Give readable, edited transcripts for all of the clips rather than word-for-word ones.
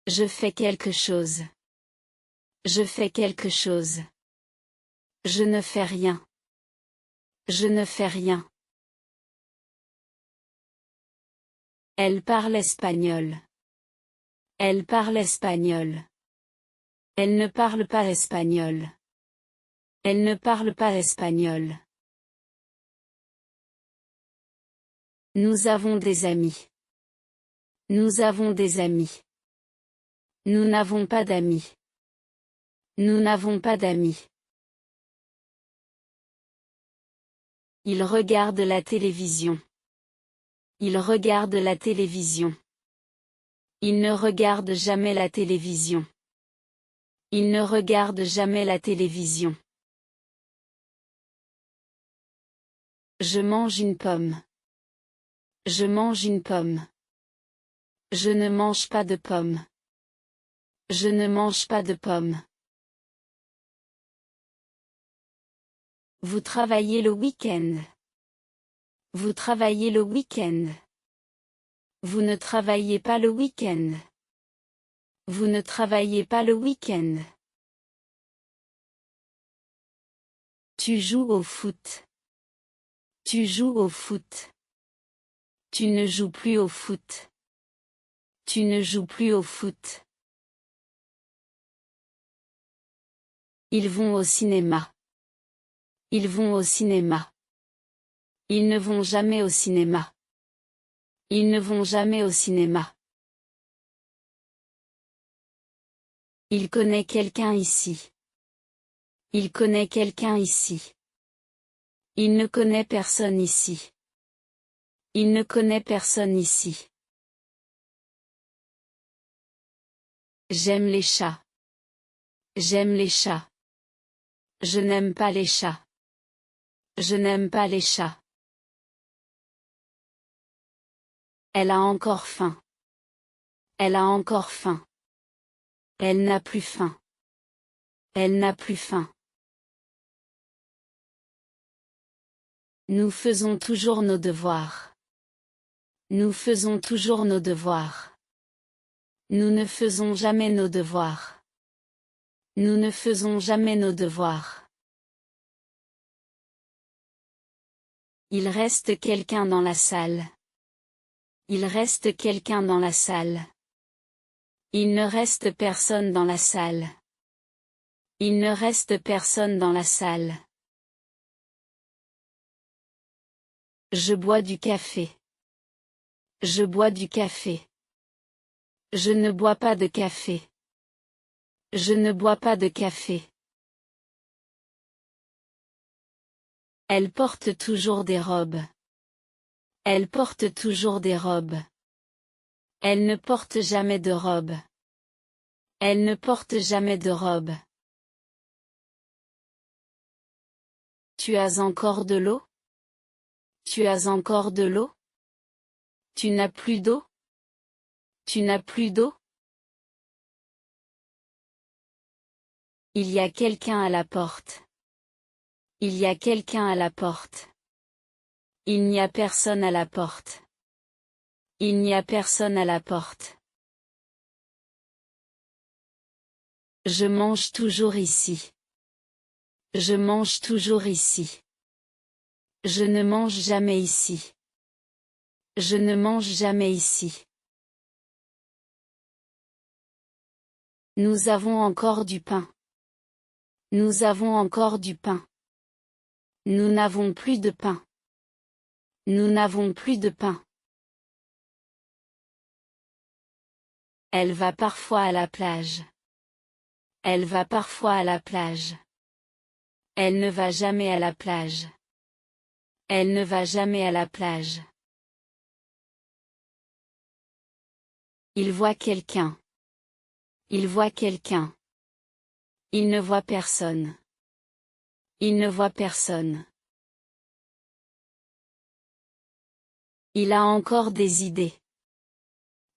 Je fais quelque chose. Je fais quelque chose. Je ne fais rien. Je ne fais rien. Elle parle espagnol. Elle parle espagnol. Elle ne parle pas espagnol. Elle ne parle pas espagnol. Nous avons des amis. Nous avons des amis. Nous n'avons pas d'amis. Nous n'avons pas d'amis. Il regarde la télévision. Il regarde la télévision. Il ne regarde jamais la télévision. Il ne regarde jamais la télévision. Je mange une pomme. Je mange une pomme. Je ne mange pas de pomme. Je ne mange pas de pomme. Vous travaillez le week-end. Vous travaillez le week-end. Vous ne travaillez pas le week-end. Vous ne travaillez pas le week-end. Tu joues au foot. Tu joues au foot. Tu ne joues plus au foot. Tu ne joues plus au foot. Ils vont au cinéma. Ils vont au cinéma. Ils ne vont jamais au cinéma. Ils ne vont jamais au cinéma. Il connaît quelqu'un ici. Il connaît quelqu'un ici. Il ne connaît personne ici. Il ne connaît personne ici. J'aime les chats. J'aime les chats. Je n'aime pas les chats. Je n'aime pas les chats. Elle a encore faim. Elle a encore faim. Elle n'a plus faim. Elle n'a plus faim. Nous faisons toujours nos devoirs. Nous faisons toujours nos devoirs. Nous ne faisons jamais nos devoirs. Nous ne faisons jamais nos devoirs. Il reste quelqu'un dans la salle. Il reste quelqu'un dans la salle. Il ne reste personne dans la salle. Il ne reste personne dans la salle. Je bois du café. Je bois du café. Je ne bois pas de café. Je ne bois pas de café. Elle porte toujours des robes. Elle porte toujours des robes. Elle ne porte jamais de robe. Elle ne porte jamais de robe. Tu as encore de l'eau? Tu as encore de l'eau? Tu n'as plus d'eau? Tu n'as plus d'eau? Il y a quelqu'un à la porte. Il y a quelqu'un à la porte. Il n'y a personne à la porte. Il n'y a personne à la porte. Je mange toujours ici. Je mange toujours ici. Je ne mange jamais ici. Je ne mange jamais ici. Nous avons encore du pain. Nous avons encore du pain. Nous n'avons plus de pain. Nous n'avons plus de pain. Elle va parfois à la plage. Elle va parfois à la plage. Elle ne va jamais à la plage. Elle ne va jamais à la plage. Il voit quelqu'un. Il voit quelqu'un. Il ne voit personne. Il ne voit personne. Il a encore des idées.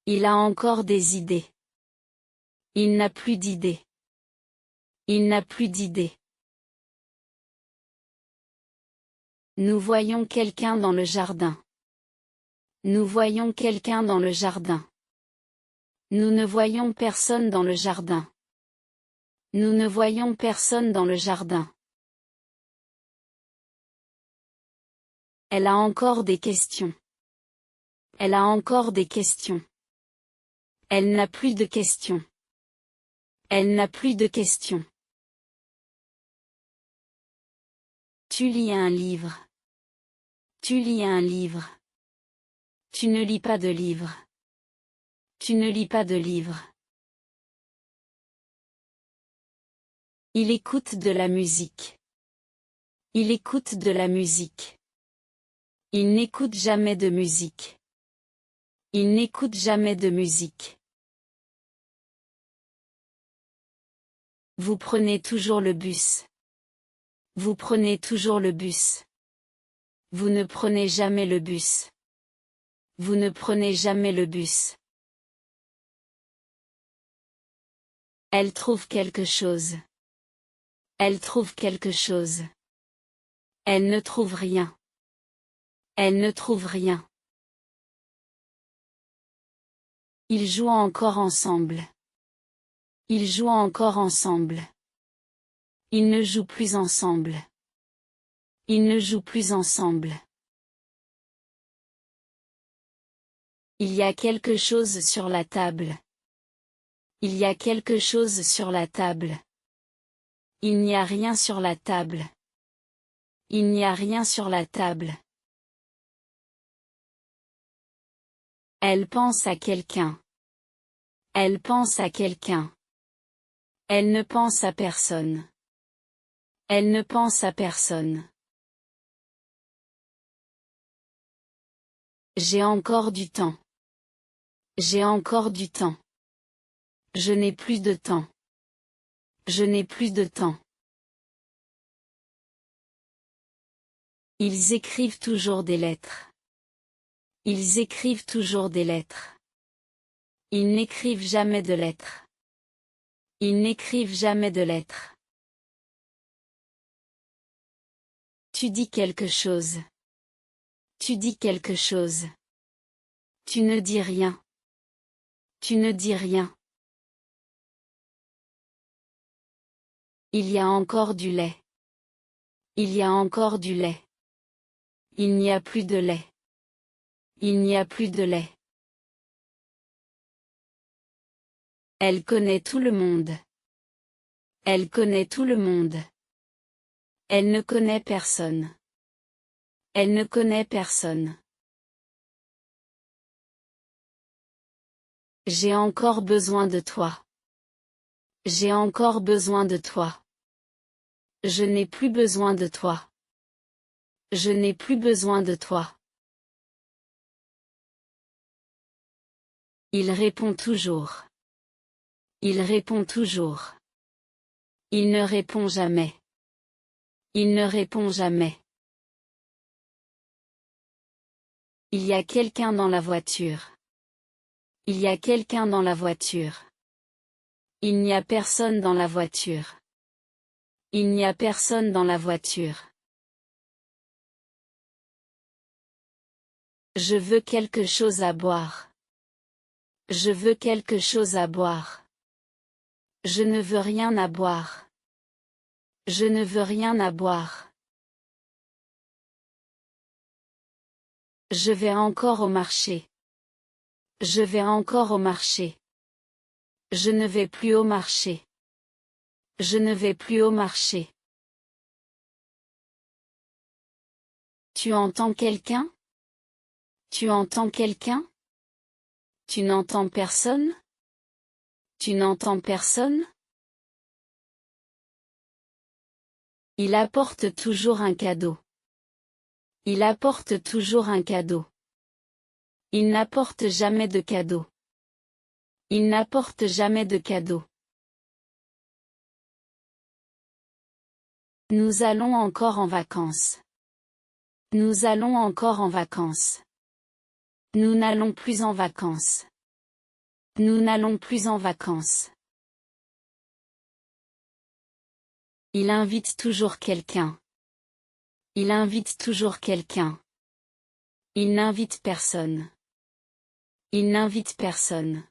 Il a encore des idées. Il n'a plus d'idées. Il n'a plus d'idées. Nous voyons quelqu'un dans le jardin. Nous voyons quelqu'un dans le jardin. Nous ne voyons personne dans le jardin. Nous ne voyons personne dans le jardin. Elle a encore des questions. Elle a encore des questions. Elle n'a plus de questions. Elle n'a plus de questions. Tu lis un livre. Tu lis un livre. Tu ne lis pas de livre. Tu ne lis pas de livre. Il écoute de la musique. Il écoute de la musique. Il n'écoute jamais de musique. Il n'écoute jamais de musique. Vous prenez toujours le bus. Vous prenez toujours le bus. Vous ne prenez jamais le bus. Vous ne prenez jamais le bus. Elle trouve quelque chose. Elle trouve quelque chose. Elle ne trouve rien. Elle ne trouve rien. Ils jouent encore ensemble. Ils jouent encore ensemble. Ils ne jouent plus ensemble. Ils ne jouent plus ensemble. Il y a quelque chose sur la table. Il y a quelque chose sur la table. Il n'y a rien sur la table. Il n'y a rien sur la table. Elle pense à quelqu'un. Elle pense à quelqu'un. Elle ne pense à personne. Elle ne pense à personne. J'ai encore du temps. J'ai encore du temps. Je n'ai plus de temps. Je n'ai plus de temps. Ils écrivent toujours des lettres. Ils écrivent toujours des lettres. Ils n'écrivent jamais de lettres. Ils n'écrivent jamais de lettres. Tu dis quelque chose. Tu dis quelque chose. Tu ne dis rien. Tu ne dis rien. Il y a encore du lait. Il y a encore du lait. Il n'y a plus de lait. Il n'y a plus de lait. Elle connaît tout le monde. Elle connaît tout le monde. Elle ne connaît personne. Elle ne connaît personne. J'ai encore besoin de toi. J'ai encore besoin de toi. Je n'ai plus besoin de toi. Je n'ai plus besoin de toi. Il répond toujours. Il répond toujours. Il ne répond jamais. Il ne répond jamais. Il y a quelqu'un dans la voiture. Il y a quelqu'un dans la voiture. Il n'y a personne dans la voiture. Il n'y a personne dans la voiture. Je veux quelque chose à boire. Je veux quelque chose à boire. Je ne veux rien à boire. Je ne veux rien à boire. Je vais encore au marché. Je vais encore au marché. Je ne vais plus au marché. Je ne vais plus au marché. Tu entends quelqu'un? Tu entends quelqu'un? Tu n'entends personne? Tu n'entends personne? Il apporte toujours un cadeau. Il apporte toujours un cadeau. Il n'apporte jamais de cadeau. Il n'apporte jamais de cadeau. Nous allons encore en vacances. Nous allons encore en vacances. Nous n'allons plus en vacances. Nous n'allons plus en vacances. Il invite toujours quelqu'un. Il invite toujours quelqu'un. Il n'invite personne. Il n'invite personne.